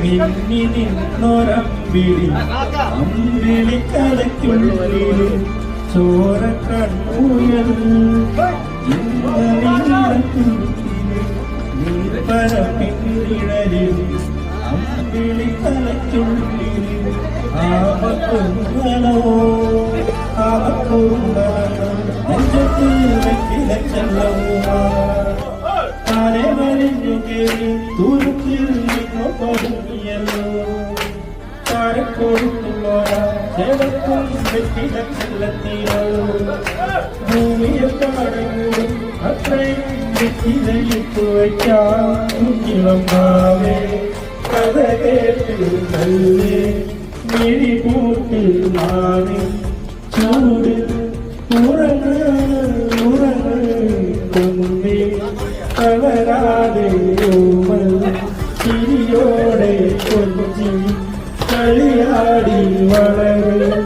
മിന്നി നിന്നൊരമ്പിളി അമ്പിളി കലയ്ക്കുള്ളിൽ ചോര കണ്ണുയൽ നീർപ്പരപ്പിന്നിഴലിൽ അമ്പിളി കലയ്ക്കുള്ളിൽ ആവക്കുങ്ങളോ ആവക്കുങ്ങളോ നെഞ്ചത്തിൽ വെക്കില ചെല്ലവുമാ താനെ വരിഞ്ഞു കേറി ദൂരത്തിൽ നിന്നു പതുങ്ങിയല്ലോ താരക്കൊടുത്തുള്ളോരാ ചേവക്കും വെക്കില ചെല്ലത്തിയോ ഭൂമിയെ പാടും അത്രയും വെക്കിലയിട്ടു വയ്ക്കാവിളമ്പാവേ കഥ കേട്ട് നല്ലേ മിഴി പൂട്ട് മാറി ചൂട് ഉറങ്ങ് കൊണ്ടേ തളരാതെ ഓമൽ ചിരിയോടെ കൊഞ്ചി കളിയാടി വളരും